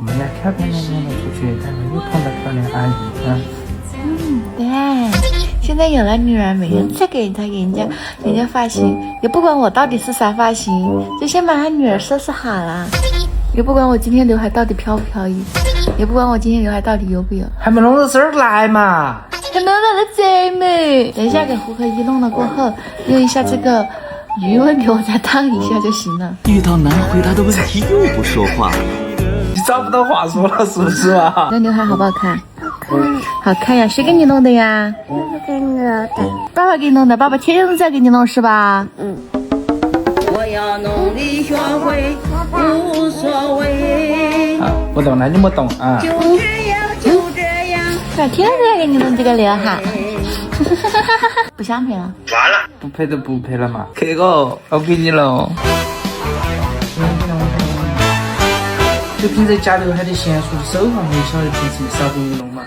我们要漂漂亮亮的出去，才能又碰到漂亮阿姨啊。对，现在有了女儿，每天再给人家发型，也不管我到底是啥发型，就先把他女儿收拾好了。也不管我今天刘海到底飘不飘逸，也不管我今天刘海到底油不油，还没弄到这儿来嘛？还弄到了最美。等一下给胡可一弄了过后，用一下这个余温给我再烫一下就行了。遇到难回答的问题又不说话，你找不到话说了是不是啊？那刘海好不好看？好看呀！谁给你弄的呀？给你弄的。爸爸给你弄的，爸爸天天都在给你弄是吧？我要努力学会无所谓。啊，不懂那你没懂啊。就这样，就这样。对，天天都在给你弄这个刘海，不想配了。完了，不配就不配了嘛。这个我给你弄。就凭这夹刘海的娴熟的手法，没晓得平时少给你弄嘛。